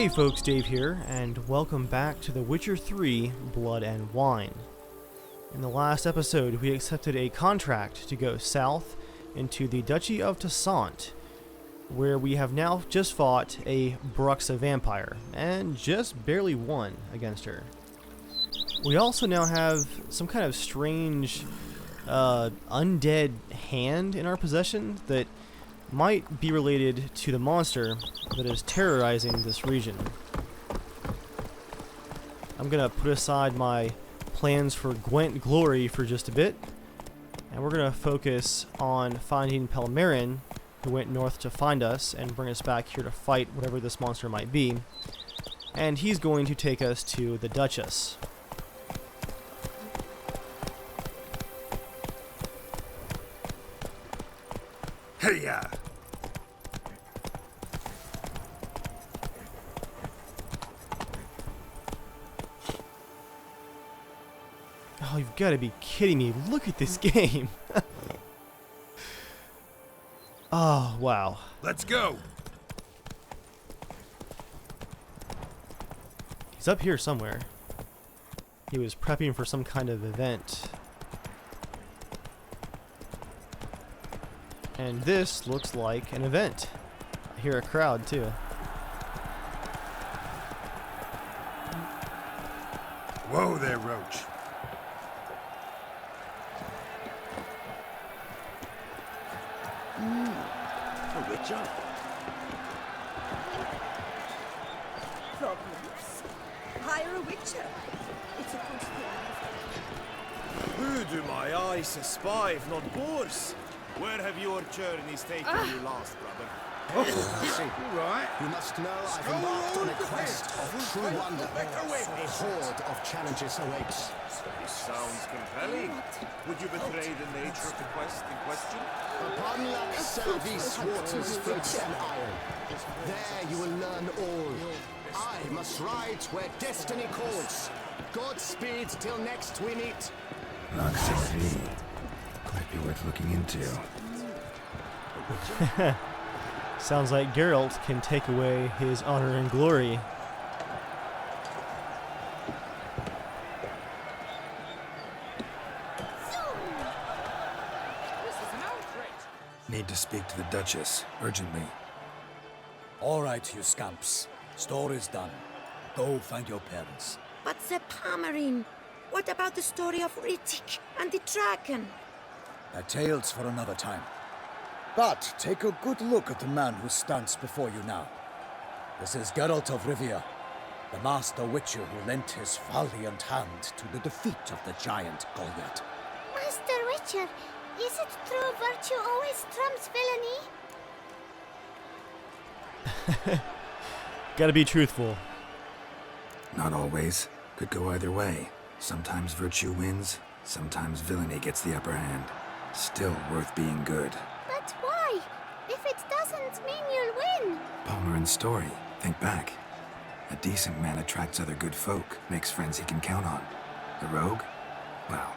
Hey folks, Dave here, and welcome back to The Witcher 3 Blood and Wine. In the last episode, we accepted a contract to go south into the Duchy of Toussaint, where we have now just fought a Bruxa vampire, and just barely won against her. We also now have some kind of strange undead hand in our possession that might be related to the monster that is terrorizing this region. I'm gonna put aside my plans for Gwent glory for just a bit, and we're gonna focus on finding Pelmarin, who went north to find us and bring us back here to fight whatever this monster might be, and he's going to take us to the Duchess. Hey-ya! Oh, you've got to be kidding me. Look at this game. Oh, wow. Let's go! He's up here somewhere. He was prepping for some kind of event. And this looks like an event. I hear a crowd too. Whoa there, Roach. A witcher? Problems? Hire a witcher. It's a good thing. Who do my eyes espy if not boors? Where have your journeys taken you last, brother? Right. You must know I've embarked on a quest of true wonder. A horde of challenges awaits. This sounds compelling. Would you betray the nature of the quest in question? Upon Lac Service waters floats an iron. There you will learn all. I must ride where destiny calls. Godspeed till next we meet. Luxury. Might be worth looking into. Sounds like Geralt can take away his honor and glory. Need to speak to the Duchess, urgently. All right, you scamps. Story's done. Go find your parents. But the Pelmarin, what about the story of Rittik and the dragon? A tale's for another time. But take a good look at the man who stands before you now. This is Geralt of Rivia, the master witcher who lent his valiant hand to the defeat of the giant Goliath. Master Witcher, is it true virtue always trumps villainy? Gotta be truthful. Not always. Could go either way. Sometimes virtue wins, sometimes villainy gets the upper hand. Still worth being good. But why? If it doesn't mean you'll win. Pelmarin's story. Think back. A decent man attracts other good folk, makes friends he can count on. A rogue? Well,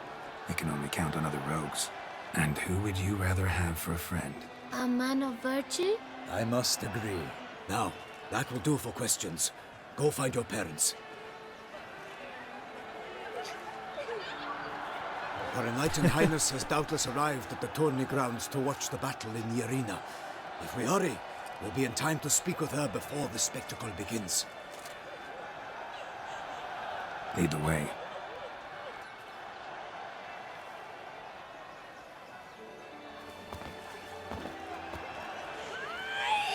he can only count on other rogues. And who would you rather have for a friend? A man of virtue? I must agree. Now, that will do for questions. Go find your parents. Her Enlightened Highness has doubtless arrived at the tourney grounds to watch the battle in the arena. If we hurry, we'll be in time to speak with her before the spectacle begins. Lead the way.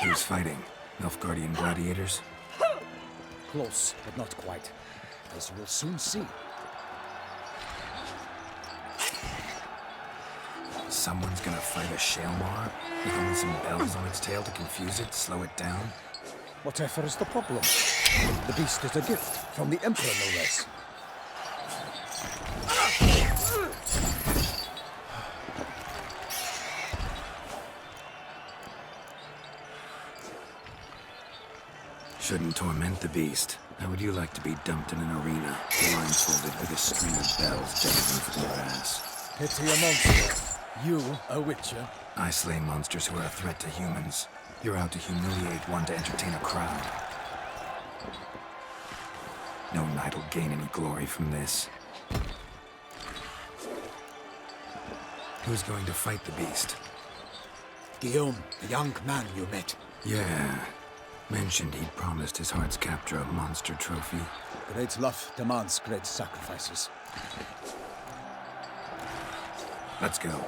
Who's fighting? Nilfgaardian gladiators? Close, but not quite. As you will soon see. Someone's gonna fight a Shaelmar? With only some bells on its tail to confuse it, slow it down? Whatever is the problem? The beast is a gift from the Emperor, no less. Shouldn't torment the beast. How would you like to be dumped in an arena, blindfolded with a string of bells dangling from your ass? Pity a monster. You, a witcher? I slay monsters who are a threat to humans. You're out to humiliate one to entertain a crowd. No knight will gain any glory from this. Who's going to fight the beast? Guillaume, the young man you met. Yeah. Mentioned he'd promised his heart's captor a monster trophy. Great love demands great sacrifices. Let's go.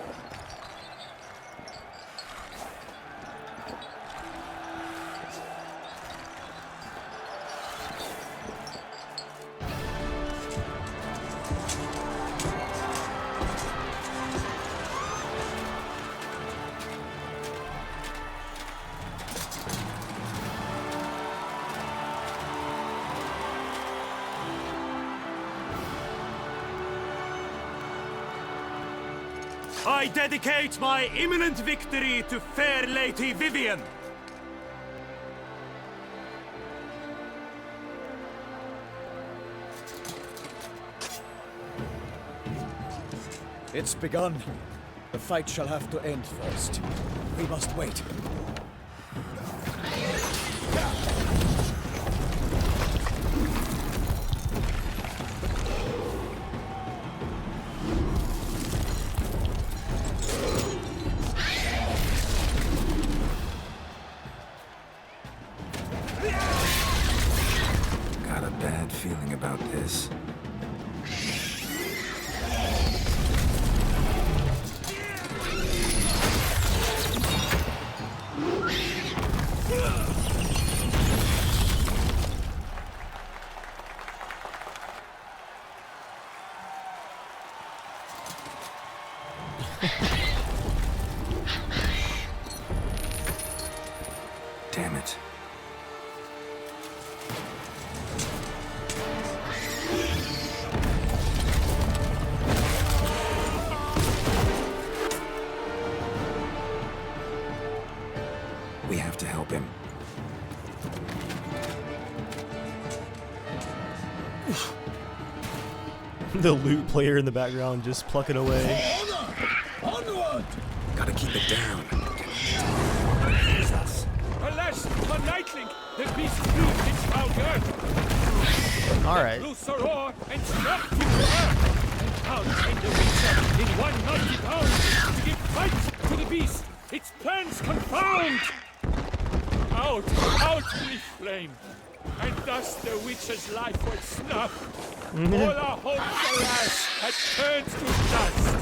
I dedicate my imminent victory to fair Lady Vivian. It's begun. The fight shall have to end first. We must wait. Got a bad feeling about this. Damn it. We have to help him. The lute player in the background just plucking away. Onward! Gotta keep it down. Alas, a nightling! The beast proved its foul girth. Alright. Loose her roar and struck to her. And out came the Witcher in 190 pounds to give fight to the beast. Its plans confound. Out we flame. And thus the Witcher's life was snuffed. All our hopes, alas, had turned to dust.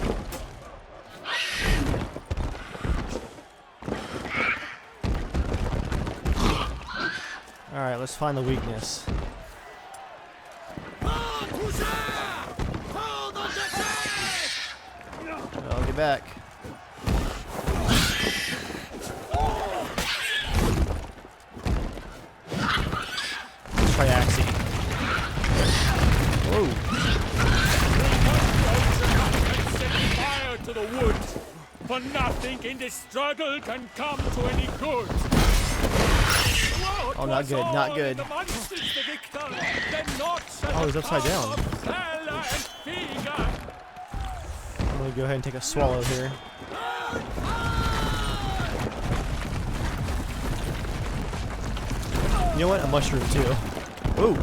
Alright, let's find the weakness. I'll get back. Let's try Axie. Whoa. And set fire to the woods. For nothing in this struggle can come to any good. Oh, not good, not good. Oh, he's upside down. I'm gonna go ahead and take a swallow here. You know what? A mushroom too. Ooh.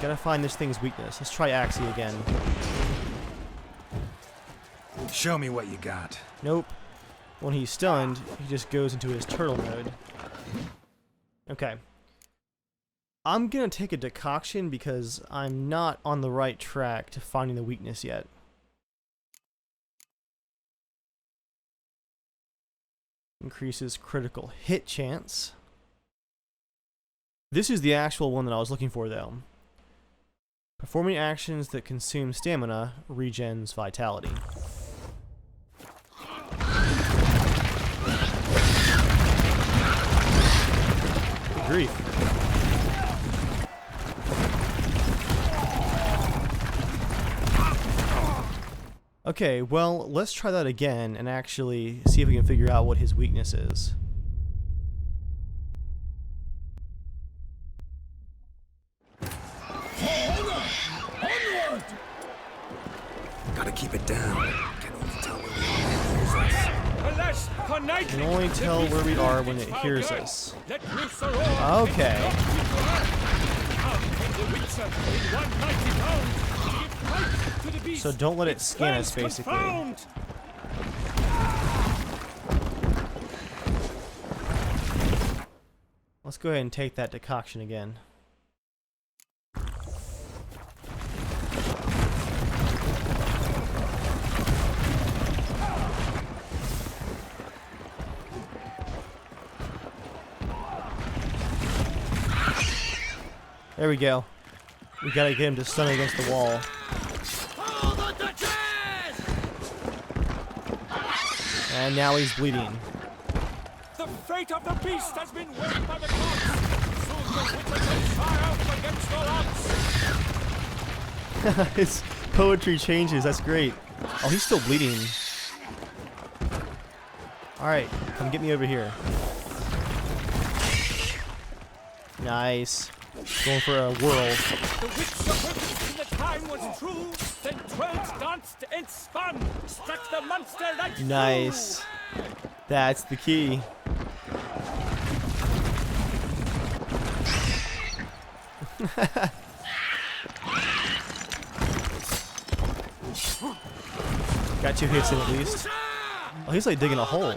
Gotta find this thing's weakness. Let's try Axie again. Show me what you got. Nope. When he's stunned, he just goes into his turtle mode. Okay. I'm gonna take a decoction because I'm not on the right track to finding the weakness yet. Increases critical hit chance. This is the actual one that I was looking for though. Performing actions that consume stamina regens vitality. Good grief. Okay, well, let's try that again and actually see if we can figure out what his weakness is. Gotta keep it down. Can only tell where we Can only tell where we are when it hears us. Okay. The Witcher in one mighty bound to give fight to the beast. So don't let it Its scan us, plans basically. confound. Let's go ahead and take that decoction again. There we go. We gotta get him to stun against the wall. Oh, the Duchess! And now he's bleeding. The fate of the beast has been weighed by the gods. Soon the Witcher can triumph against all odds. His poetry changes, that's great. Oh, he's still bleeding. Alright, come get me over here. Nice. Going for a whirl. The Witcher purposed when the time was true, then twirled, danced, and spun, struck the monster right through. Nice. That's the key. Got 2 hits in at least. Oh, he's like digging a hole.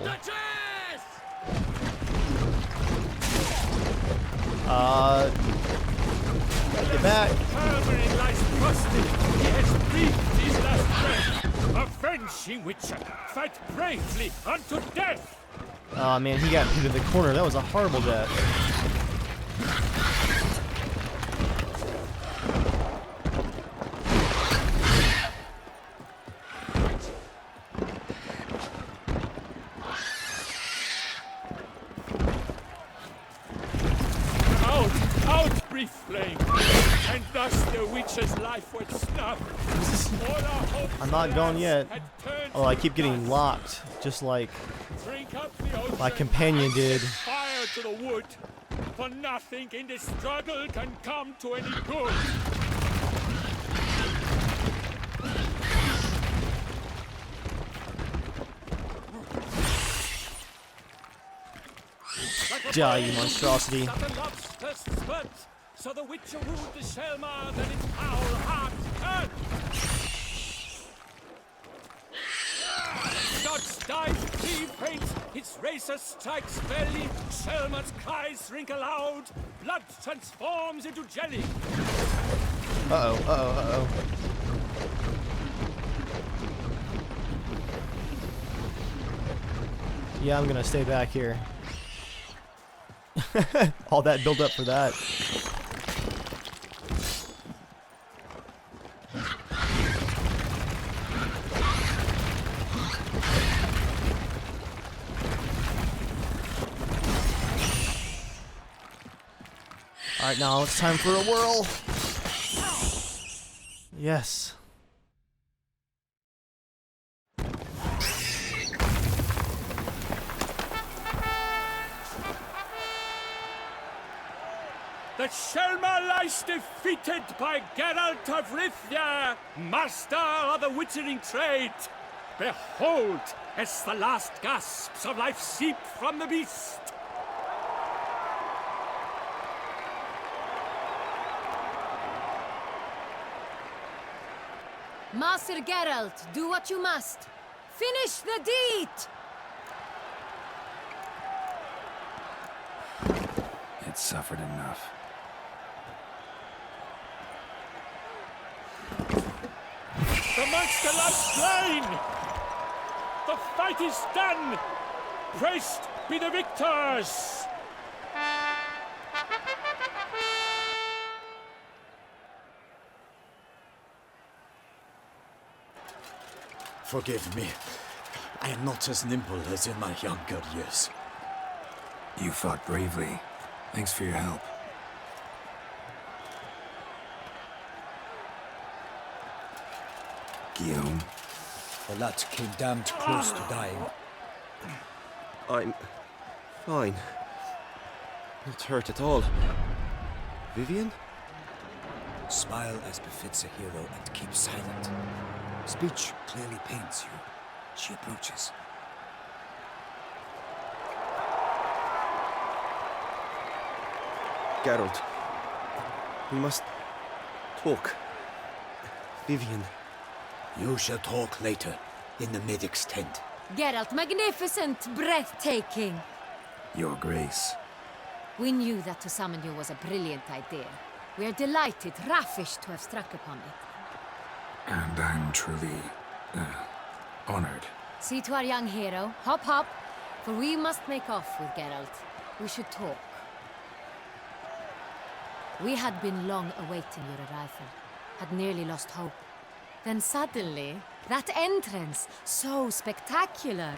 Get back. Murmuring lies trusted, he has breathed his last breath. Avenging Witcher, fight bravely unto death. Oh man, he got pinned in the corner. That was a horrible death. Out, brief flame, and thus the Witcher's life was snuffed. All our hopes I'm not going yet. had turned Oh, I to keep getting dust. locked, just like Drink up the ocean, my companion did. fire to the wood, for nothing in this struggle can come to any good. Die, you monstrosity. That the love's first spurt, so the Witcher wooed the Shelma, then its foul heart turned. Dodge dives, he faints, his razor strikes belly, Shelma's cries wrinkle loud, blood transforms into jelly. Uh-oh, uh-oh, uh-oh. Yeah, I'm gonna stay back here. All that build up for that. Alright, now it's time for a whirl. Yes. The Shelma lies defeated by Geralt of Rivia, master of the witchering trade. Behold, as the last gasps of life seep from the beast. Master Geralt, do what you must. Finish the deed! It suffered enough. The monster lies slain! The fight is done! Praised be the victors! Forgive me. I am not as nimble as in my younger years. You fought bravely. Thanks for your help. Guillaume, The lad came damned close to dying. I'm fine. Not hurt at all. Vivian? Smile as befits a hero and keep silent. Speech clearly pains you. She approaches. Geralt. We must talk. Vivian. You shall talk later, in the medic's tent. Geralt, magnificent, breathtaking. Your Grace. We knew that to summon you was a brilliant idea. We are delighted, ravished to have struck upon it. And I'm truly, honored. See to our young hero. Hop, hop. For we must make off with Geralt. We should talk. We had been long awaiting your arrival. Had nearly lost hope. Then suddenly, that entrance, so spectacular.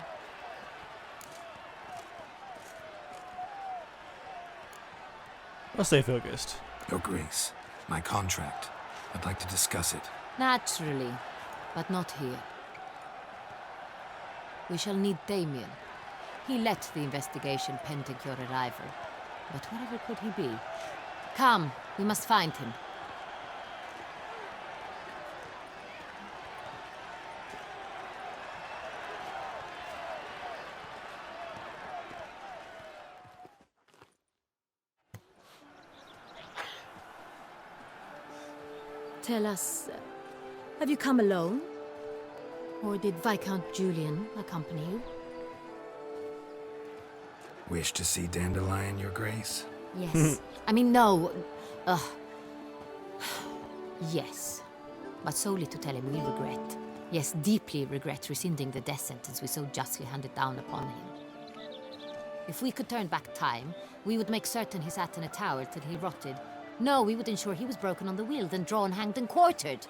Let's stay focused. Your Grace, my contract. I'd like to discuss it. Naturally, but not here. We shall need Damien. He led the investigation pending your arrival. But wherever could he be? Come, we must find him. Tell us, have you come alone? Or did Viscount Julian accompany you? Wish to see Dandelion, Your Grace? Yes. I mean, no. Yes. But solely to tell him we regret. Yes, deeply regret rescinding the death sentence we so justly handed down upon him. If we could turn back time, we would make certain he sat in a tower till he rotted. No, we would ensure he was broken on the wheel, then drawn, hanged, and quartered.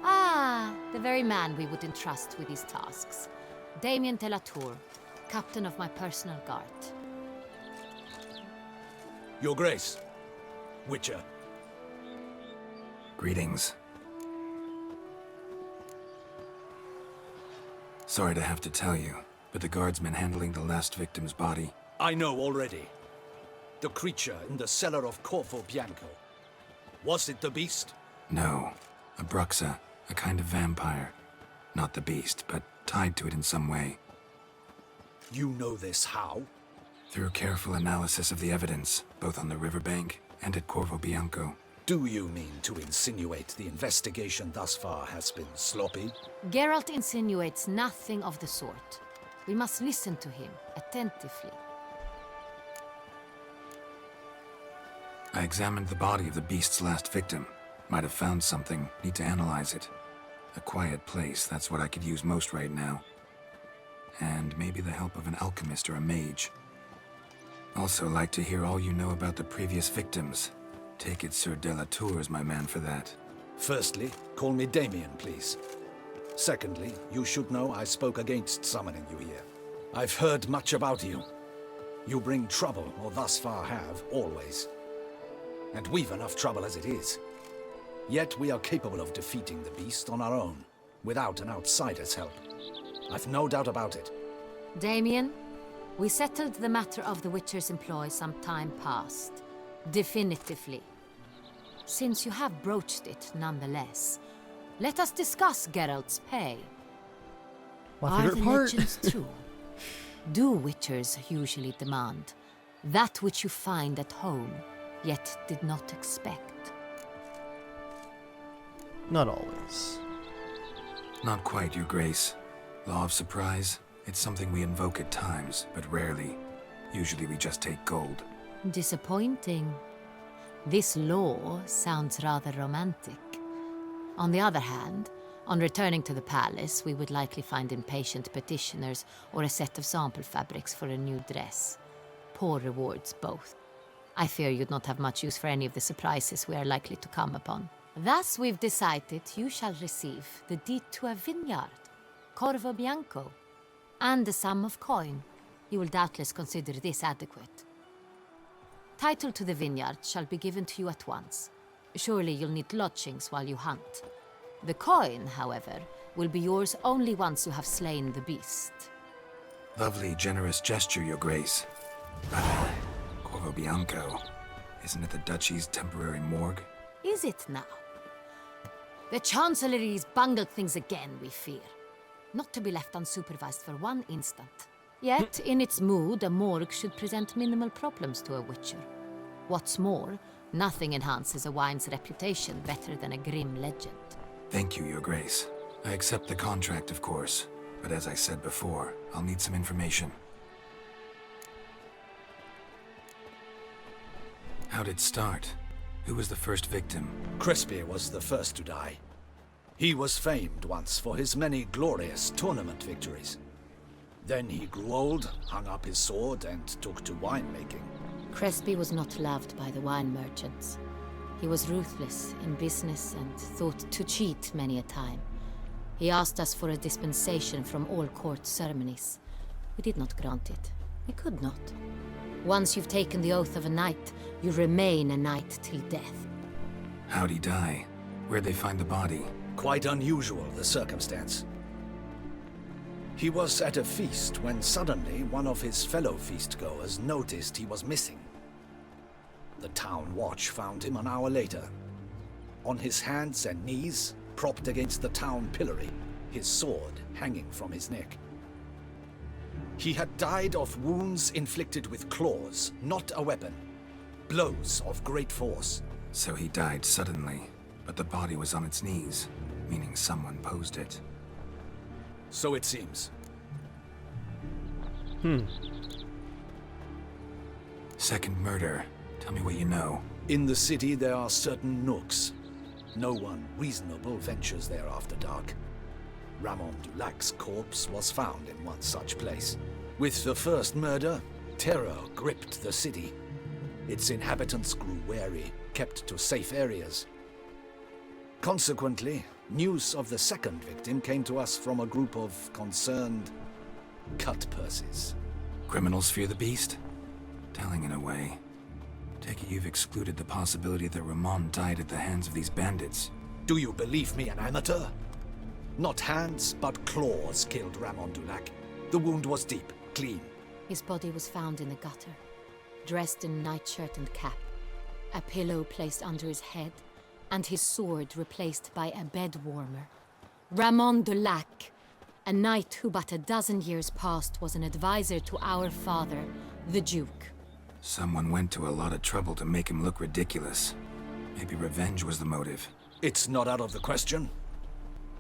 Ah, the very man we would entrust with these tasks. Damien de la Tour, captain of my personal guard. Your Grace. Witcher. Greetings. Sorry to have to tell you, but the guardsman handling the last victim's body... I know already. The creature in the cellar of Corvo Bianco. Was it the beast? No. A Bruxa, a kind of vampire. Not the beast, but tied to it in some way. You know this how? Through careful analysis of the evidence, both on the riverbank and at Corvo Bianco. Do you mean to insinuate the investigation thus far has been sloppy? Geralt insinuates nothing of the sort. We must listen to him attentively. I examined the body of the beast's last victim. Might have found something. Need to analyze it. A quiet place, that's what I could use most right now. And maybe the help of an alchemist or a mage. Also like to hear all you know about the previous victims. Take it Sir de la Tour is my man for that. Firstly, call me Damien, please. Secondly, you should know I spoke against summoning you here. I've heard much about you. You bring trouble, or thus far have, always. And we've enough trouble as it is. Yet we are capable of defeating the beast on our own, without an outsider's help. I've no doubt about it. Damien, we settled the matter of the Witcher's employ some time past. Definitively. Since you have broached it nonetheless, let us discuss Geralt's pay. My Are favorite the part. legends true? Do Witchers usually demand that which you find at home, yet did not expect? Not always. Not quite, Your Grace. Law of surprise, it's something we invoke at times, but rarely. Usually we just take gold. Disappointing. This law sounds rather romantic. On the other hand, on returning to the palace, we would likely find impatient petitioners or a set of sample fabrics for a new dress. Poor rewards, both. I fear you'd not have much use for any of the surprises we are likely to come upon. Thus, we've decided you shall receive the deed to a vineyard, Corvo Bianco, and a sum of coin. You will doubtless consider this adequate. Title to the vineyard shall be given to you at once. Surely you'll need lodgings while you hunt. The coin, however, will be yours only once you have slain the beast. Lovely, generous gesture, Your Grace. But, Corvo Bianco, isn't it the Duchy's temporary morgue? Is it now? The Chancellery's bungled things again, we fear. Not to be left unsupervised for one instant. Yet, in its mood, a morgue should present minimal problems to a witcher. What's more, nothing enhances a wine's reputation better than a grim legend. Thank you, Your Grace. I accept the contract, of course. But as I said before, I'll need some information. How'd it start? Who was the first victim? Crespi was the first to die. He was famed once for his many glorious tournament victories. Then he grew old, hung up his sword, and took to winemaking. Crespi was not loved by the wine merchants. He was ruthless in business and thought to cheat many a time. He asked us for a dispensation from all court ceremonies. We did not grant it. We could not. Once you've taken the oath of a knight, you remain a knight till death. How'd he die? Where'd they find the body? Quite unusual, the circumstance. He was at a feast when suddenly one of his fellow feastgoers noticed he was missing. The town watch found him an hour later. On his hands and knees, propped against the town pillory, his sword hanging from his neck. He had died of wounds inflicted with claws, not a weapon. Blows of great force. So he died suddenly, but the body was on its knees, meaning someone posed it. So it seems. Second murder. Tell me what you know. In the city there are certain nooks. No one reasonable ventures there after dark. Ramon Dulac's corpse was found in one such place. With the first murder, terror gripped the city. Its inhabitants grew wary, kept to safe areas. Consequently, news of the second victim came to us from a group of concerned cut-purses. Criminals fear the beast? Telling in a way. Take it you've excluded the possibility that Ramon died at the hands of these bandits. Do you believe me an amateur? Not hands, but claws killed Ramon Dulac. The wound was deep, clean. His body was found in the gutter, dressed in nightshirt and cap, a pillow placed under his head, and his sword replaced by a bed warmer. Ramon Dulac, a knight who but a dozen years past was an advisor to our father, the Duke. Someone went to a lot of trouble to make him look ridiculous. Maybe revenge was the motive. It's not out of the question.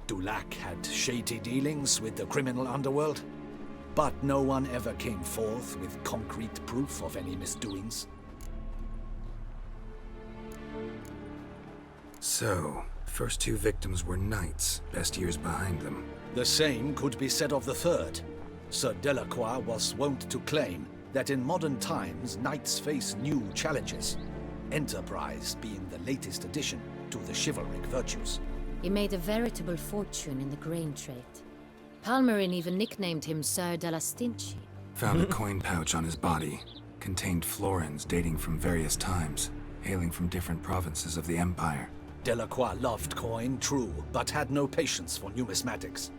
Dulac had shady dealings with the criminal underworld, but no one ever came forth with concrete proof of any misdoings. So, first two victims were knights, best years behind them. The same could be said of the third. Sir Delacroix was wont to claim that in modern times knights face new challenges, enterprise being the latest addition to the chivalric virtues. He made a veritable fortune in the grain trade. Palmerin even nicknamed him Sir de la Stinchi. Found a coin pouch on his body. Contained florins dating from various times, hailing from different provinces of the Empire. Delacroix loved coin, true, but had no patience for numismatics.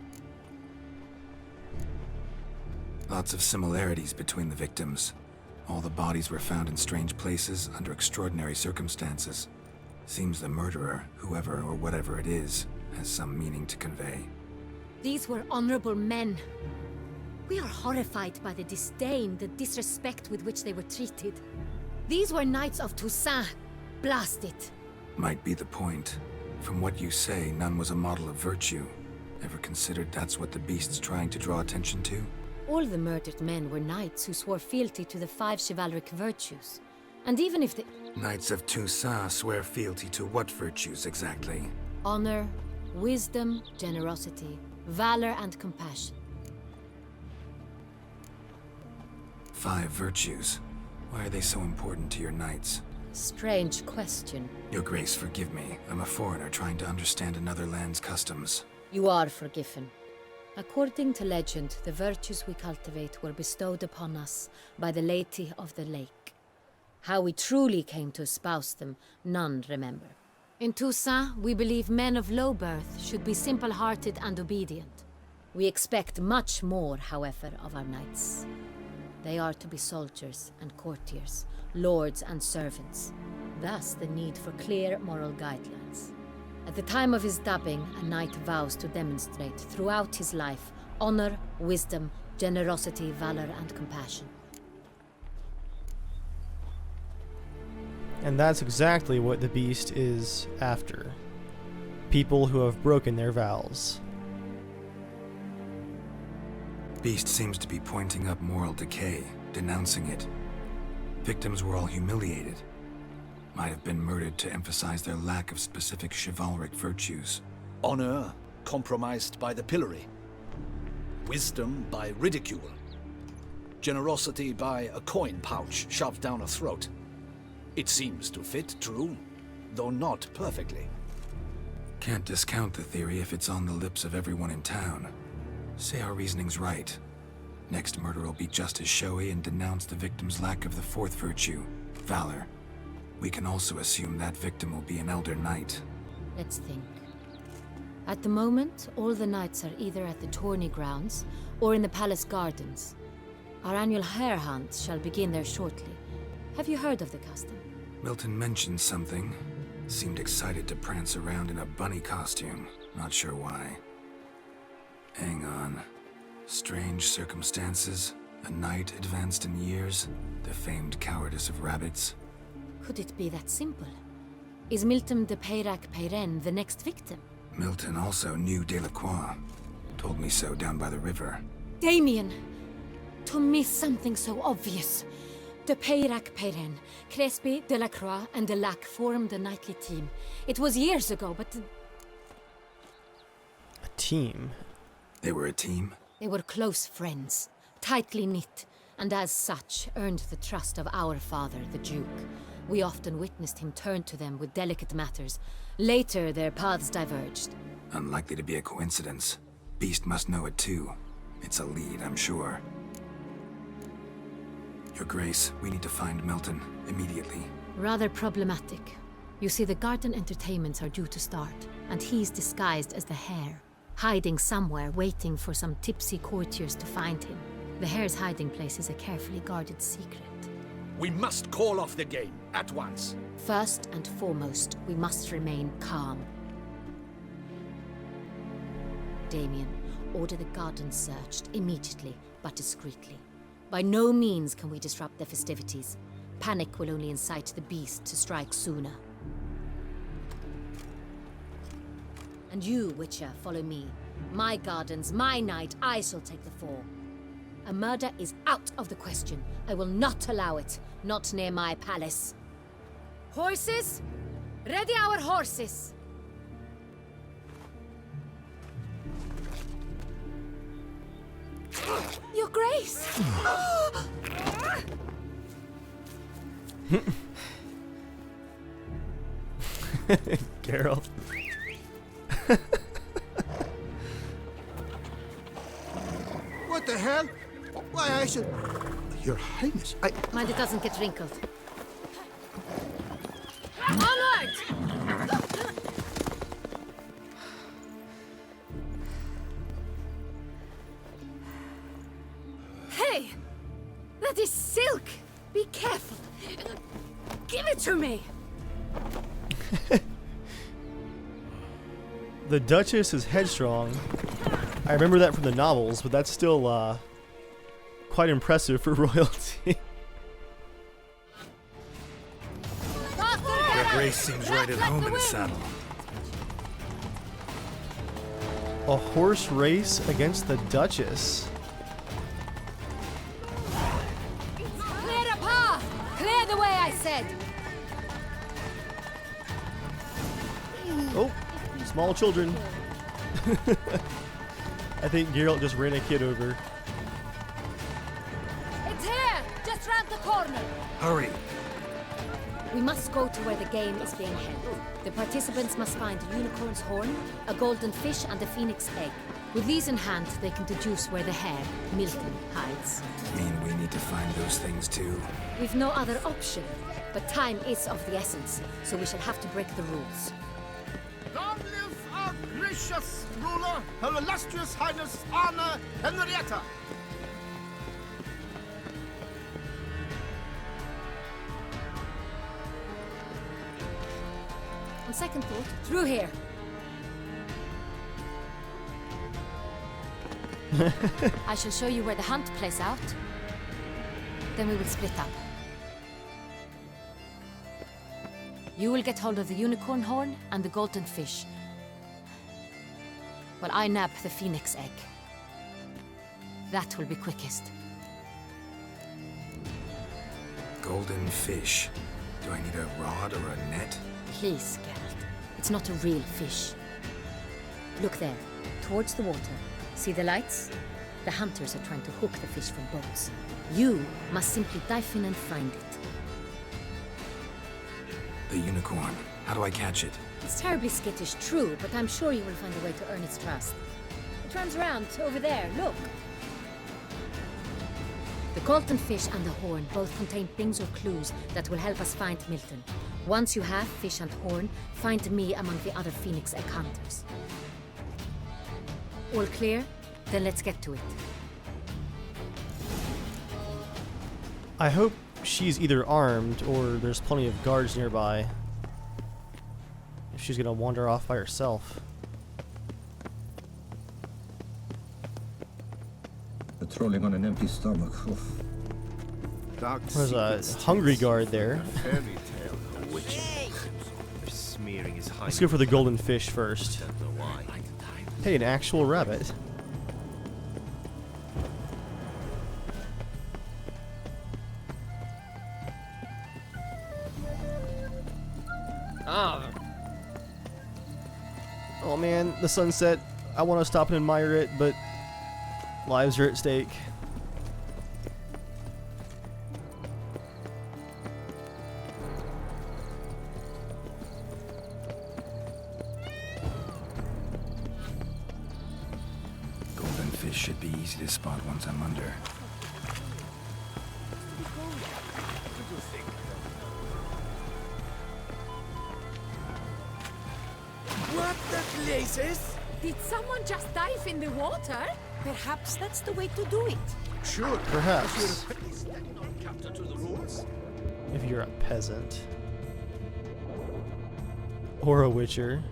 Lots of similarities between the victims. All the bodies were found in strange places under extraordinary circumstances. Seems the murderer, whoever or whatever it is, has some meaning to convey. These were honorable men. We are horrified by the disdain, the disrespect with which they were treated. These were knights of Toussaint. Blast it. Might be the point. From what you say, none was a model of virtue. Ever considered that's what the beast's trying to draw attention to? All the murdered men were knights who swore fealty to the 5 chivalric virtues. And even if the... Knights of Toussaint swear fealty to what virtues exactly? Honor, wisdom, generosity, valor, and compassion. 5 virtues. Why are they so important to your knights? Strange question. Your Grace, forgive me. I'm a foreigner trying to understand another land's customs. You are forgiven. According to legend, the virtues we cultivate were bestowed upon us by the Lady of the Lake. How we truly came to espouse them, none remember. In Toussaint, we believe men of low birth should be simple-hearted and obedient. We expect much more, however, of our knights. They are to be soldiers and courtiers, lords and servants. Thus, the need for clear moral guidelines. At the time of his dubbing, a knight vows to demonstrate throughout his life honor, wisdom, Generosity, valor, and compassion. And that's exactly what the Beast is after. People who have broken their vows. Beast seems to be pointing up moral decay, denouncing it. Victims were all humiliated. Might have been murdered to emphasize their lack of specific chivalric virtues. Honor compromised by the pillory. Wisdom by ridicule. Generosity by a coin pouch shoved down a throat. It seems to fit, true, though not perfectly. Can't discount the theory if it's on the lips of everyone in town. Say our reasoning's right. Next murder will be just as showy and denounce the victim's lack of the fourth virtue, valor. We can also assume that victim will be an elder knight. Let's think. At the moment, all the knights are either at the tourney grounds or in the palace gardens. Our annual hare hunt shall begin there shortly. Have you heard of the custom? Milton mentioned something. Seemed excited to prance around in a bunny costume. Not sure why. Hang on. Strange circumstances. A knight advanced in years. The famed cowardice of rabbits. Could it be that simple? Is Milton de Peyrac-Peyren the next victim? Milton also knew Delacroix. Told me so down by the river. Damien! To miss something so obvious. De Peyrac-Peyren, Crespi, Delacroix, and Delac formed a knightly team. It was years ago, but... A team? They were a team? They were close friends, tightly knit, and as such earned the trust of our father, the Duke. We often witnessed him turn to them with delicate matters. Later, their paths diverged. Unlikely to be a coincidence. Beast must know it too. It's a lead, I'm sure. Your Grace, we need to find Milton, immediately. Rather problematic. You see, the garden entertainments are due to start, and he's disguised as the hare, hiding somewhere, waiting for some tipsy courtiers to find him. The hare's hiding place is a carefully guarded secret. We must call off the game, at once. First and foremost, we must remain calm. Damien, order the garden searched immediately, but discreetly. By no means can we disrupt the festivities. Panic will only incite the beast to strike sooner. And you, Witcher, follow me. My gardens, my night, I shall take the fall. A murder is out of the question. I will not allow it. Not near my palace. Horses? Ready our horses! Your Grace! Geralt. What the hell? Why, I should... Your Highness, Mind it doesn't get wrinkled. Onward! Hey! That is silk! Be careful! Give it to me! The Duchess is headstrong. I remember that from the novels, but that's still quite impressive for royalty. Your Grace seems right at home in the saddle. A horse race against the Duchess. Clear the path! Clear the way, I said! Oh, small children. I think Geralt just ran a kid over. It's here! Just round the corner! Hurry! We must go to where the game is being held. The participants must find a unicorn's horn, a golden fish, and a phoenix egg. With these in hand, they can deduce where the hare, Milton, hides. Mean we need to find those things too? We've no other option. But time is of the essence, so we shall have to break the rules. Long live our gracious ruler, Her Illustrious Highness Anna Henrietta! On second thought, through here. I shall show you where the hunt plays out. Then we will split up. You will get hold of the unicorn horn and the golden fish. While I nab the phoenix egg. That will be quickest. Golden fish. Do I need a rod or a net? Please, Geralt. It's not a real fish. Look there, towards the water. See the lights? The hunters are trying to hook the fish from boats. You must simply dive in and find it. The unicorn. How do I catch it? It's terribly skittish, true, but I'm sure you will find a way to earn its trust. It runs around over there, look. The golden fish and the horn both contain things or clues that will help us find Milton. Once you have fish and horn, find me among the other phoenix egg hunters. All clear? Then let's get to it. I hope she's either armed or there's plenty of guards nearby. If she's gonna wander off by herself. Patrolling on an empty stomach. Oof. There's a hungry guard there. Let's go for the golden fish first. Hey, an actual rabbit. Oh man, the sunset. I want to stop and admire it, but lives are at stake. Golden fish should be easy to spot once I'm under. What the blazes? Did someone just dive in the water? Perhaps that's the way to do it. Sure. Perhaps. To the rules. If you're a peasant. Or a witcher.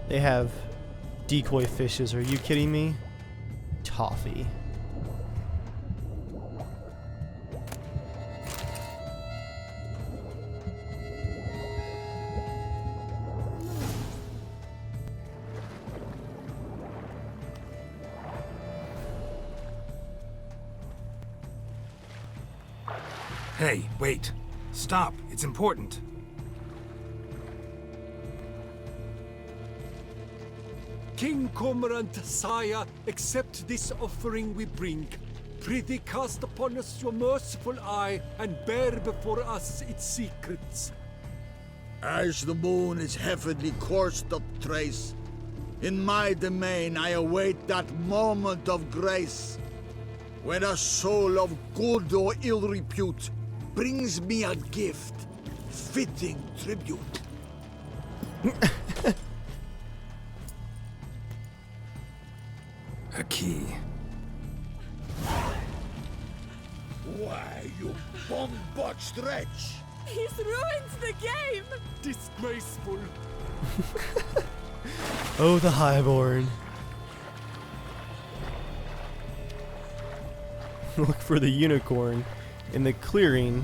They have decoy fishes. Are you kidding me? Toffee. Hey, wait. Stop. It's important. King Cormorant, sire, accept this offering we bring. Prithee cast upon us your merciful eye, and bear before us its secrets. As the moon is heavily coursed up trace, in my domain I await that moment of grace, when a soul of good or ill repute brings me a gift, fitting tribute. A key. Why, you bomb-botched wretch! He's ruined the game! Disgraceful. Oh, the highborn. Look for the unicorn in the clearing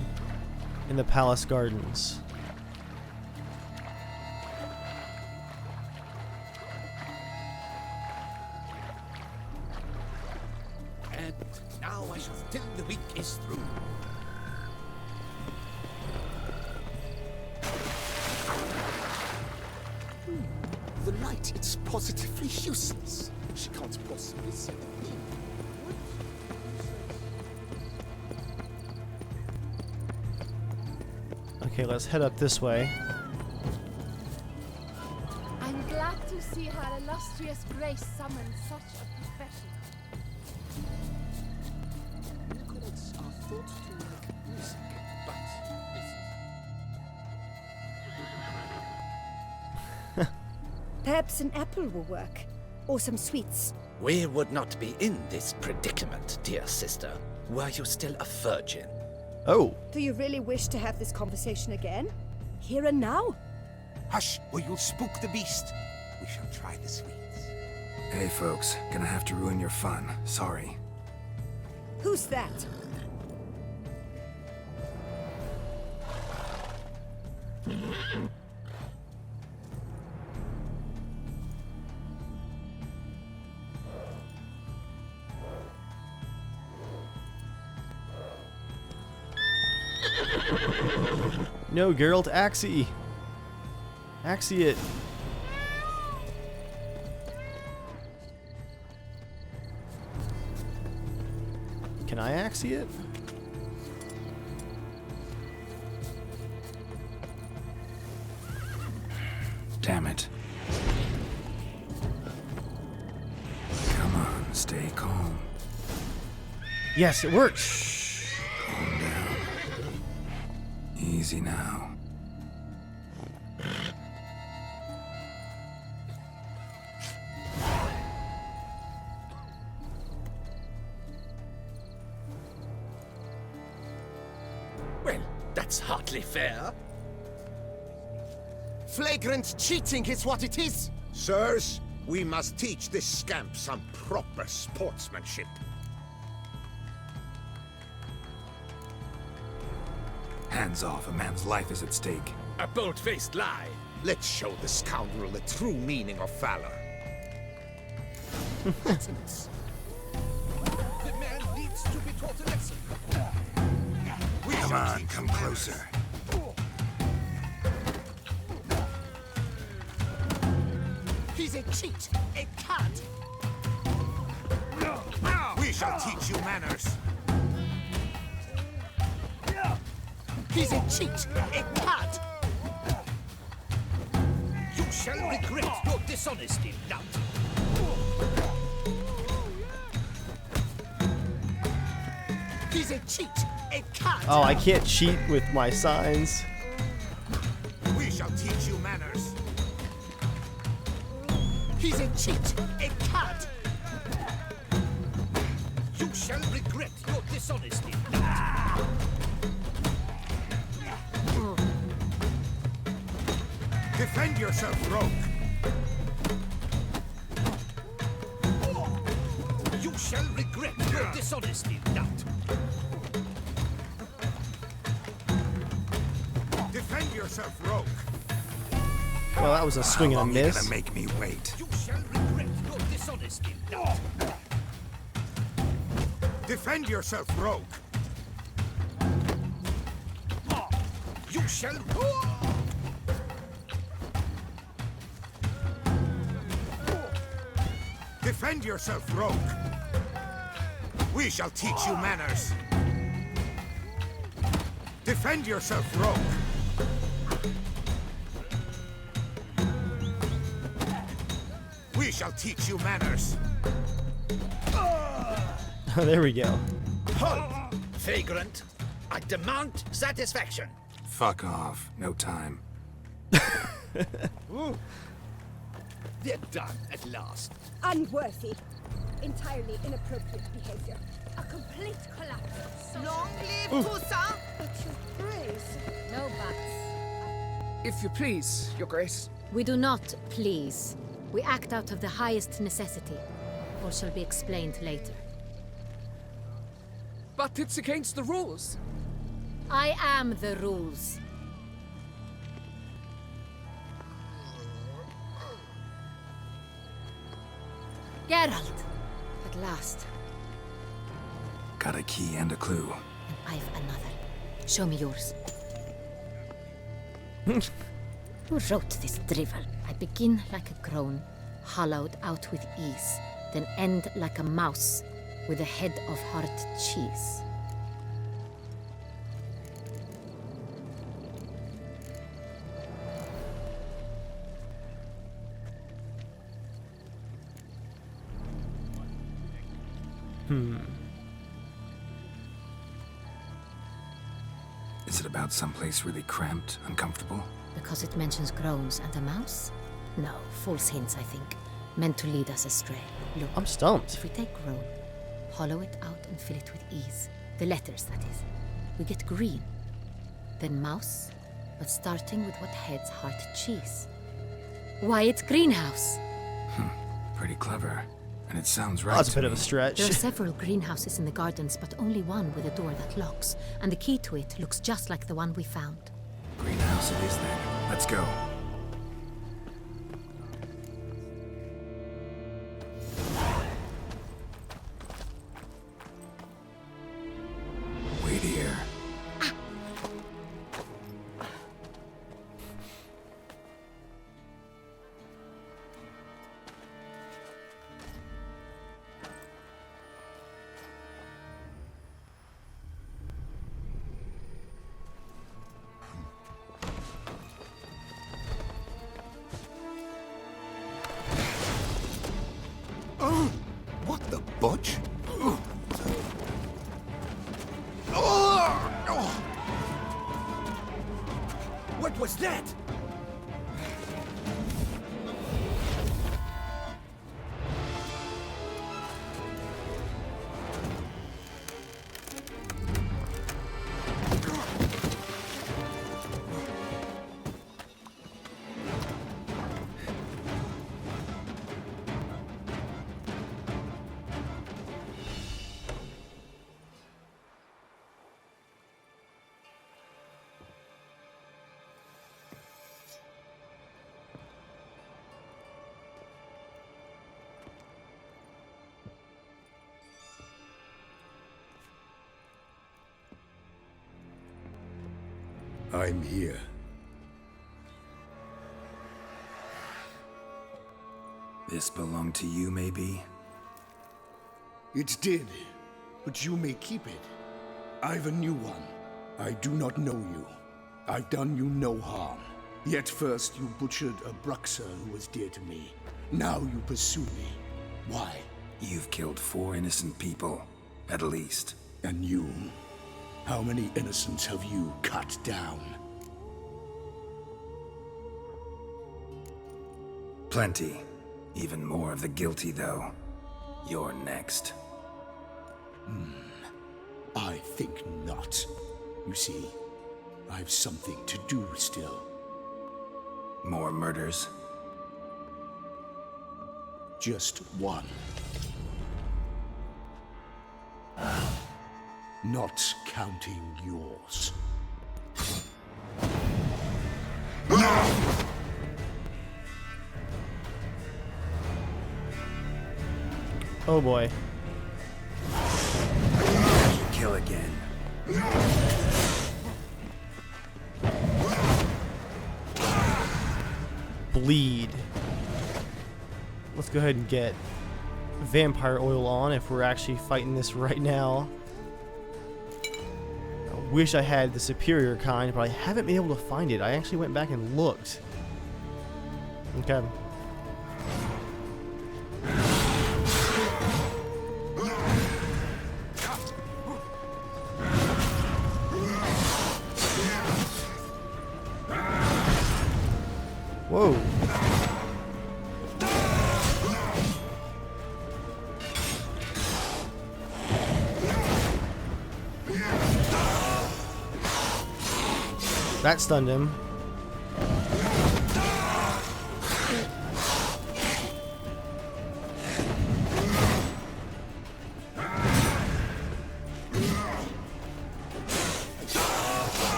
in the palace gardens. And now I shall till the week is through. The light, it's positively useless. She can't possibly say a thing. Okay, let's head up this way. I'm glad to see her illustrious grace summon such a professional. Unicorns are thought to make music, but this is... Perhaps an apple will work. Or some sweets. We would not be in this predicament, dear sister, were you still a virgin. Oh, Do you really wish to have this conversation again? Here and now? Hush, or you'll spook the beast. We shall try the sweets. Hey folks, gonna have to ruin your fun. Sorry. Who's that? No, Geralt, Axie! Axie it! Can I Axie it? Damn it. Come on, stay calm. Yes, it worked! Calm down. Easy now. Well, that's hardly fair. Flagrant cheating is what it is. Sirs, we must teach this scamp some proper sportsmanship. Hands off, a man's life is at stake. A bold-faced lie. Let's show the scoundrel the true meaning of valor. Nonsense. The man needs to be taught a lesson. Come on, come closer. He's a cheat, a cad. We shall teach you manners. He's a cheat, a cad. You shall regret your dishonesty, lout. He's a cheat, a cad. Oh, I can't cheat with my signs. We shall teach you manners. He's a cheat, a cad. You shall regret your dishonesty. Defend yourself, rogue. You shall regret your dishonesty, lout. Defend yourself, rogue. Well, that was a swing and a How long you miss. gonna make me wait? You shall regret your dishonesty, lout. Defend yourself, rogue. You shall... Defend yourself, rogue. We shall teach you manners. Defend yourself, rogue. We shall teach you manners. There we go. Halt! Vagrant, I demand satisfaction. Fuck off. No time. They're done at last. Unworthy. Entirely inappropriate behavior. A complete collapse. Long live Toussaint! But your grace. No buts. If you please, Your Grace. We do not please. We act out of the highest necessity. All shall be explained later. But it's against the rules. I am the rules. Geralt! At last. Got a key and a clue. And I've another. Show me yours. Who wrote this drivel? I begin like a groan, hollowed out with ease, then end like a mouse, with a head of hard cheese. Is it about someplace really cramped, uncomfortable? Because it mentions groans and a mouse? No, false hints, I think. Meant to lead us astray. Look, I'm stumped. if we take groan, hollow it out and fill it with ease. The letters, that is. We get green. Then mouse, but starting with what heads heart cheese. Why, it's greenhouse. Pretty clever. And it sounds right. That's a to bit of me. a stretch. There are several greenhouses in the gardens, but only one with a door that locks, and the key to it looks just like the one we found. Greenhouse it is then. Let's go. Wait here. What the butch? What was that? I'm here. This belonged to you, maybe? It did, but you may keep it. I've a new one. I do not know you. I've done you no harm. Yet first you butchered a Bruxer who was dear to me. Now you pursue me. Why? You've killed 4 innocent people, at least. And you? How many innocents have you cut down? Plenty. Even more of the guilty, though. You're next. I think not. You see, I've something to do still. More murders? Just one. Not counting yours. Oh boy. Kill again. Bleed. Let's go ahead and get vampire oil on if we're actually fighting this right now. I wish I had the superior kind, but I haven't been able to find it. I actually went back and looked. Okay. Whoa. That stunned him.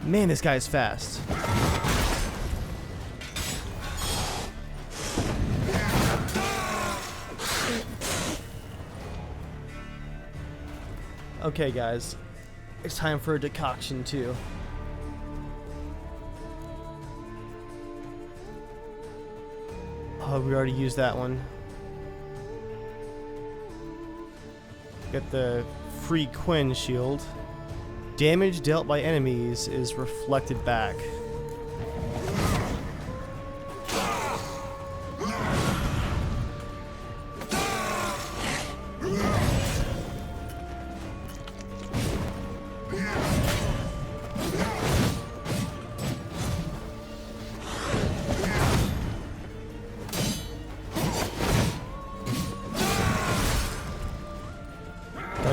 Man, this guy's fast. Okay, guys. It's time for a decoction, too. Oh, we already used that one. Get the free Quinn shield. Damage dealt by enemies is reflected back.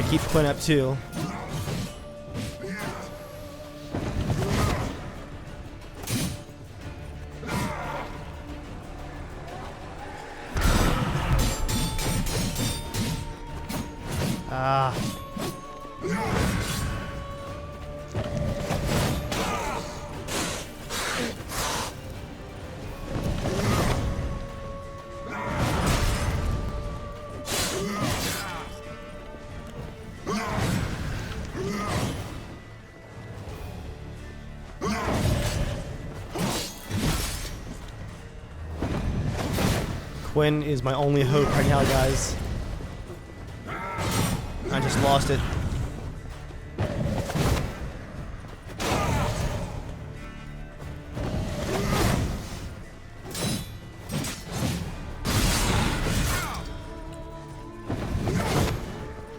keep Quinn up too. Ah. Quinn is my only hope right now, guys. I just lost it.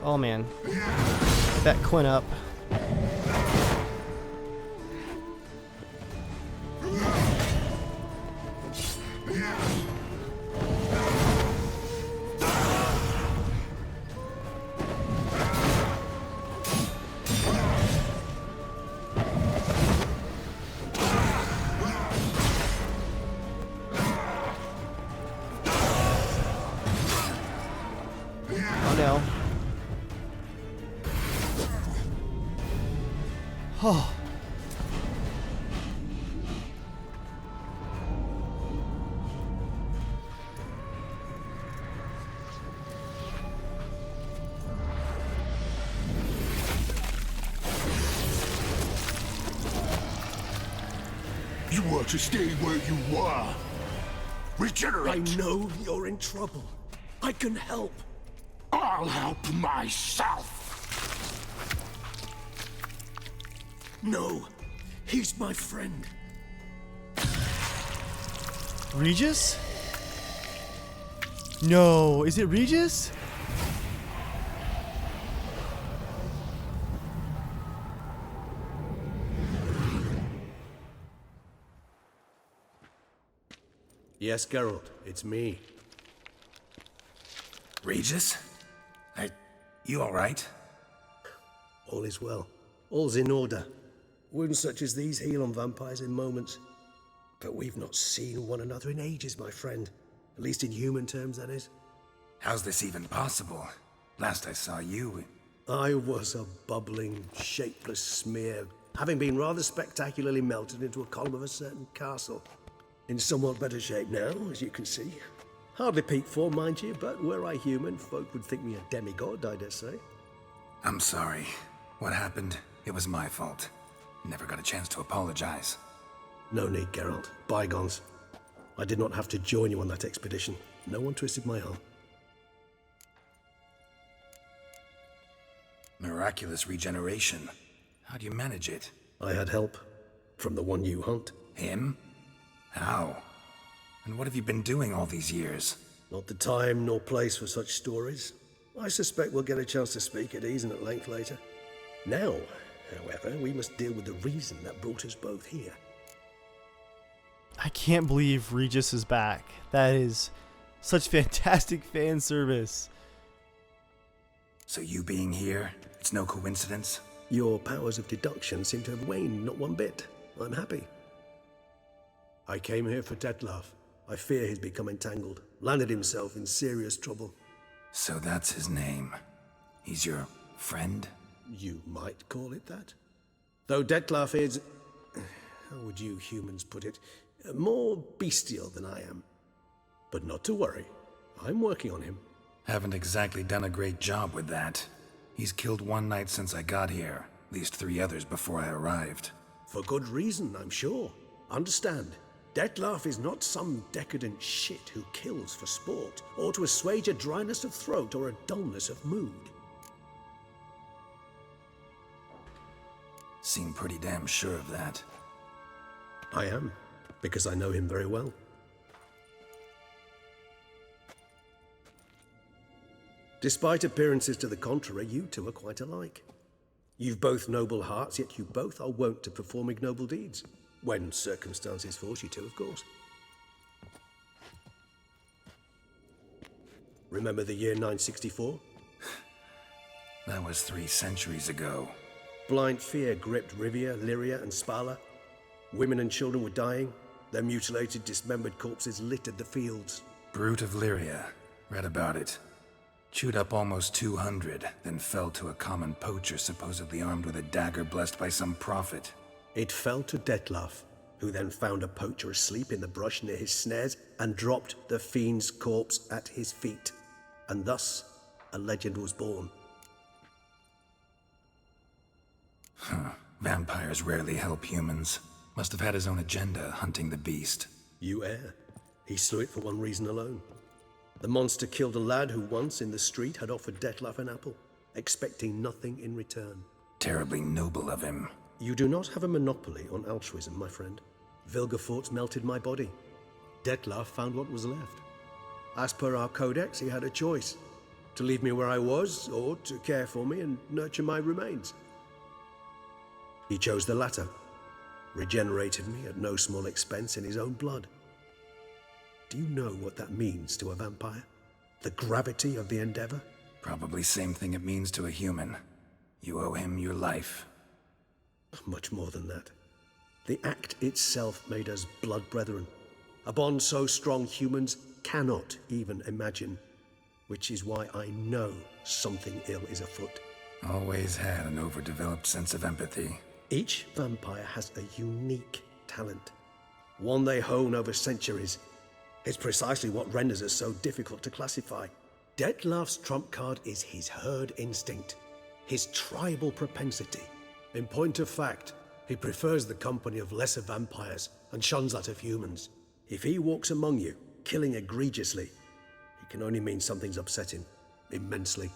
Oh man. Get that Quinn up. Oh no. Oh. You are to stay where you are. Regenerate. I know you're in trouble. I can help. I'll help myself. No, he's my friend. Regis? No, is it Regis? Yes, Geralt, it's me. Regis? You alright? All is well. All's in order. Wounds such as these heal on vampires in moments. But we've not seen one another in ages, my friend. At least in human terms, that is. How's this even possible? Last I saw you... I was a bubbling, shapeless smear, having been rather spectacularly melted into a column of a certain castle. In somewhat better shape now, as you can see. Hardly peak form, mind you, but were I human, folk would think me a demigod, I dare say. I'm sorry. What happened? It was my fault. Never got a chance to apologize. No need, Geralt. Bygones. I did not have to join you on that expedition. No one twisted my arm. Miraculous regeneration. How do you manage it? I had help. From the one you hunt. Him? How? And what have you been doing all these years? Not the time nor place for such stories. I suspect we'll get a chance to speak at ease and at length later. Now, however, we must deal with the reason that brought us both here. I can't believe Regis is back. That is such fantastic fan service. So you being here, it's no coincidence? Your powers of deduction seem to have waned not one bit. I'm happy. I came here for Detlef. I fear he's become entangled, landed himself in serious trouble. So that's his name. He's your friend? You might call it that. Though Detlef is, how would you humans put it, more bestial than I am. But not to worry, I'm working on him. Haven't exactly done a great job with that. He's killed one knight since I got here, at least 3 others before I arrived. For good reason, I'm sure. Understand, Detlef is not some decadent shit who kills for sport, or to assuage a dryness of throat or a dullness of mood. Seem pretty damn sure of that. I am, because I know him very well. Despite appearances to the contrary, you two are quite alike. You've both noble hearts, yet you both are wont to perform ignoble deeds. When circumstances force you to, of course. Remember the year 964? That was 3 centuries ago. Blind fear gripped Rivia, Lyria, and Spala. Women and children were dying. Their mutilated, dismembered corpses littered the fields. Brute of Lyria. Read about it. Chewed up almost 200, then fell to a common poacher supposedly armed with a dagger blessed by some prophet. It fell to Detlef, who then found a poacher asleep in the brush near his snares and dropped the fiend's corpse at his feet. And thus, a legend was born. Vampires rarely help humans. Must have had his own agenda, hunting the beast. You err. He slew it for one reason alone. The monster killed a lad who once in the street had offered Detlef an apple, expecting nothing in return. Terribly noble of him. You do not have a monopoly on altruism, my friend. Vilgefortz melted my body. Detlef found what was left. As per our codex, he had a choice: to leave me where I was, or to care for me and nurture my remains. He chose the latter, regenerated me at no small expense in his own blood. Do you know what that means to a vampire? The gravity of the endeavor? Probably same thing it means to a human. You owe him your life. Much more than that. The act itself made us blood brethren. A bond so strong humans cannot even imagine. Which is why I know something ill is afoot. Always had an overdeveloped sense of empathy. Each vampire has a unique talent. One they hone over centuries. It's precisely what renders us so difficult to classify. Detlef's trump card is his herd instinct, his tribal propensity. In point of fact, he prefers the company of lesser vampires and shuns that of humans. If he walks among you, killing egregiously, it can only mean something's upset him, immensely.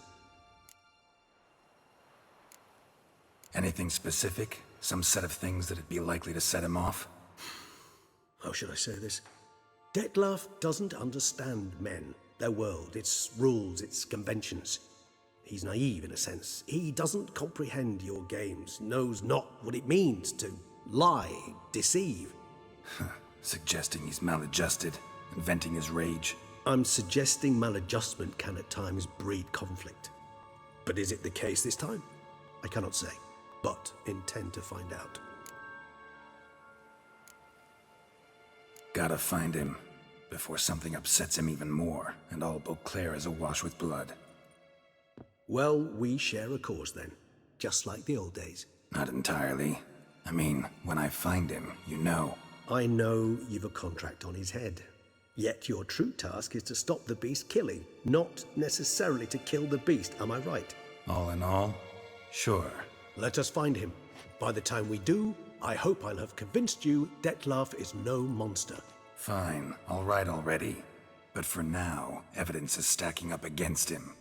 Anything specific? Some set of things that'd be likely to set him off? How should I say this? Detlef doesn't understand men, their world, its rules, its conventions. He's naive in a sense. He doesn't comprehend your games, knows not what it means to lie, deceive. Suggesting he's maladjusted, and venting his rage. I'm suggesting maladjustment can at times breed conflict. But is it the case this time? I cannot say, but intend to find out. Gotta find him, before something upsets him even more, and all Beauclair is awash with blood. Well, we share a cause then, just like the old days. Not entirely. I mean, when I find him, you know. I know you've a contract on his head. Yet your true task is to stop the beast killing, not necessarily to kill the beast, am I right? All in all, sure. Let us find him. By the time we do, I hope I'll have convinced you Detlef is no monster. Fine, all right already. But for now, evidence is stacking up against him.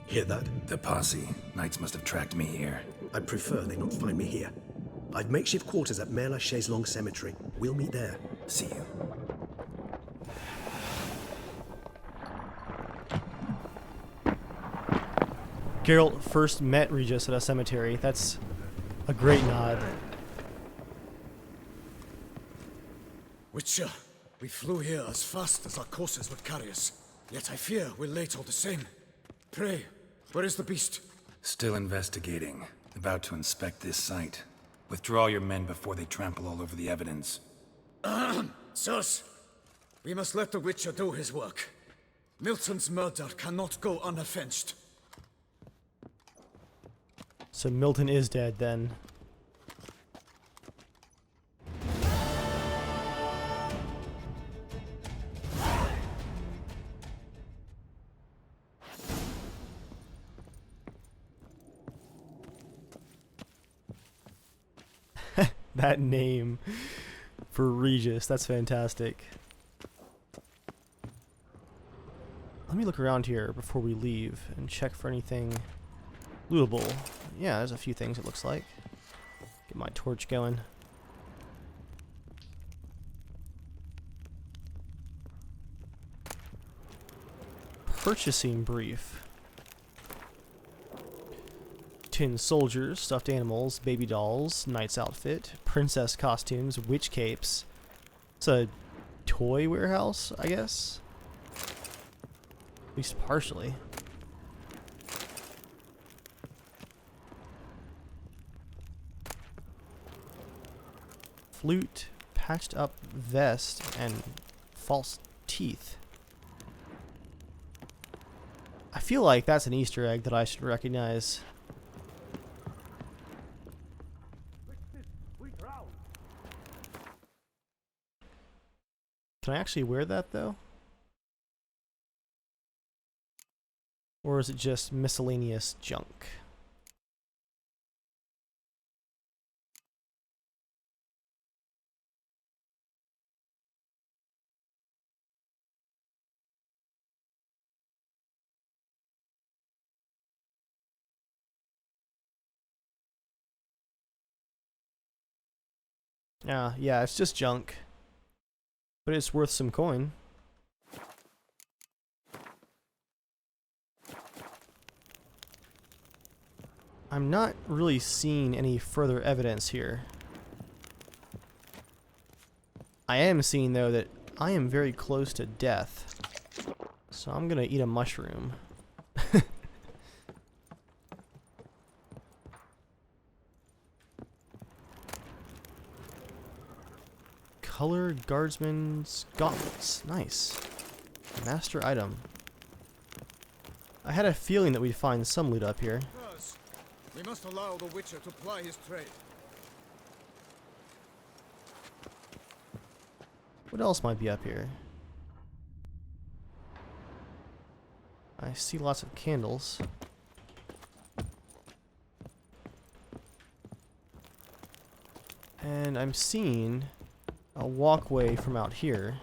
Hear that? The posse. Knights must have tracked me here. I'd prefer they not find me here. I've makeshift quarters at Mère la Chaise-Longue Cemetery. We'll meet there. See you. Geralt first met Regis at a cemetery. That's a great nod. Witcher, we flew here as fast as our courses would carry us. Yet I fear we're late all the same. Pray, where is the beast? Still investigating. About to inspect this site. Withdraw your men before they trample all over the evidence. Sirs, we must let the Witcher do his work. Milton's murder cannot go unavenged. So Milton is dead then. That name for Regis, that's fantastic. Let me look around here before we leave and check for anything lootable. Yeah, there's a few things it looks like. Get my torch going. Purchasing brief. Tin soldiers, stuffed animals, baby dolls, knight's outfit, princess costumes, witch capes. It's a toy warehouse, I guess. At least partially. flute, patched up vest, and false teeth. I feel like that's an Easter egg that I should recognize. Can I actually wear that though? Or is it just miscellaneous junk? Yeah, it's just junk. But it's worth some coin. I'm not really seeing any further evidence here. I am seeing, though, that I am very close to death. So I'm gonna eat a mushroom. Color Guardsman's Gauntlets. Nice. Master item. I had a feeling that we'd find some loot up here. We must allow the Witcher to ply his trade. What else might be up here? I see lots of candles. And I'm seeing a walkway from out here.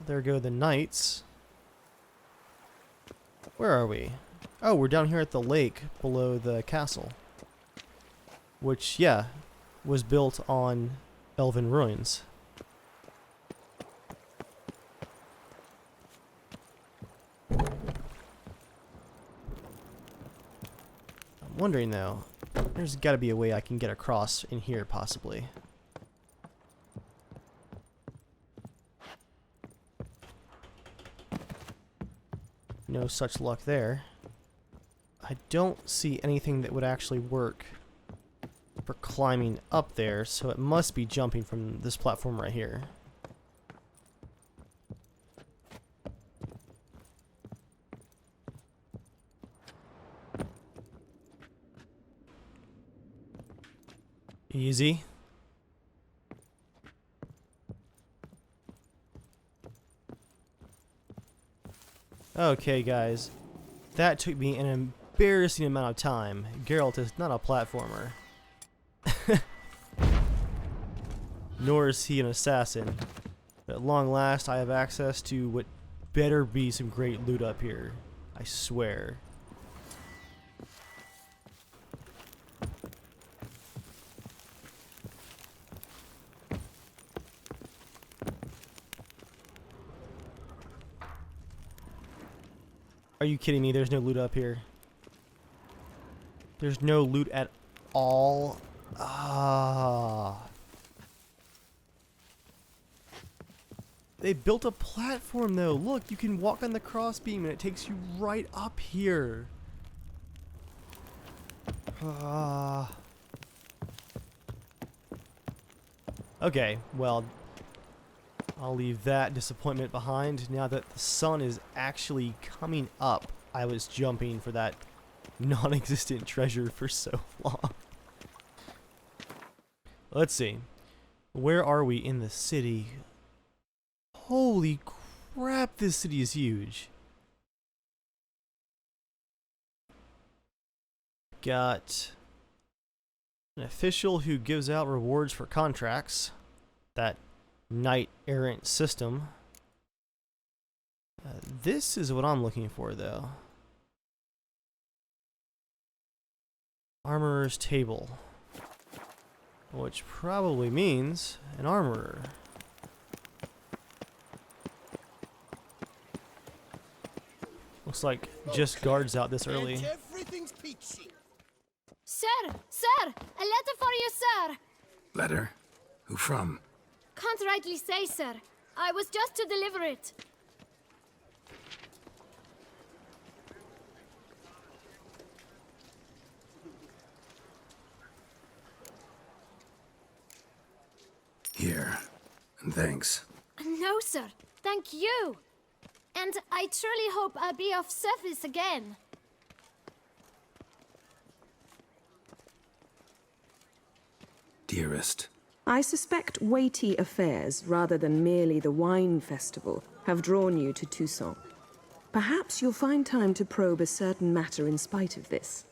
There go the knights. Where are we? Oh, we're down here at the lake below the castle. Which, yeah, was built on elven ruins. I'm wondering though, there's gotta be a way I can get across in here possibly. No such luck there. I don't see anything that would actually work for climbing up there, so it must be jumping from this platform right here. Easy. Okay, guys. That took me an embarrassing amount of time. Geralt is not a platformer. Nor is he an assassin. But at long last, I have access to what better be some great loot up here. I swear. Are you kidding me? There's no loot up here. There's no loot at all. Ah. They built a platform though. Look, you can walk on the crossbeam and it takes you right up here. Ah. Okay, well, I'll leave that disappointment behind. Now that the sun is actually coming up, I was jumping for that non-existent treasure for so long. Let's see. Where are we in the city? Holy crap, this city is huge. Got an official who gives out rewards for contracts. That knight-errant system. This is what I'm looking for, though. Armorer's table. Which probably means an armorer. Looks like just guards out this early. Everything's peachy. Sir! Sir! A letter for you, sir! Letter? Who from? Can't rightly say, sir. I was just to deliver it. Thanks. No, sir. Thank you. And I truly hope I'll be of service again. Dearest. I suspect weighty affairs, rather than merely the wine festival, have drawn you to Toussaint. Perhaps you'll find time to probe a certain matter in spite of this.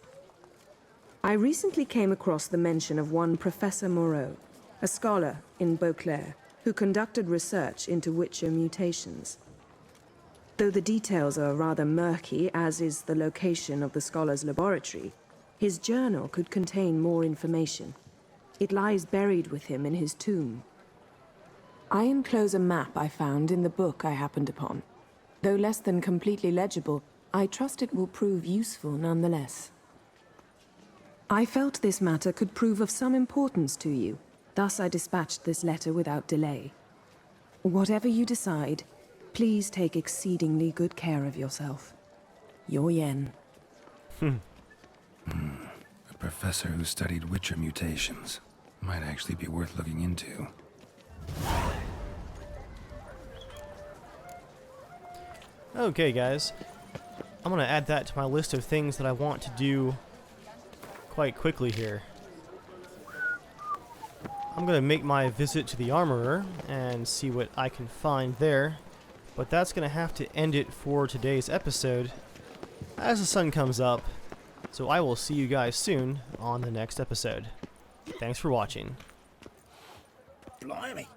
I recently came across the mention of one Professor Moreau, a scholar in Beauclair, who conducted research into Witcher mutations. Though the details are rather murky, as is the location of the scholar's laboratory, his journal could contain more information. It lies buried with him in his tomb. I enclose a map I found in the book I happened upon. Though less than completely legible, I trust it will prove useful nonetheless. I felt this matter could prove of some importance to you, thus I dispatched this letter without delay. Whatever you decide, please take exceedingly good care of yourself. Your Yen. A professor who studied Witcher mutations. Might actually be worth looking into. Okay, guys. I'm gonna add that to my list of things that I want to do quite quickly here. I'm gonna make my visit to the armorer and see what I can find there, but that's gonna have to end it for today's episode as the sun comes up, so I will see you guys soon on the next episode. Thanks for watching. Blimey.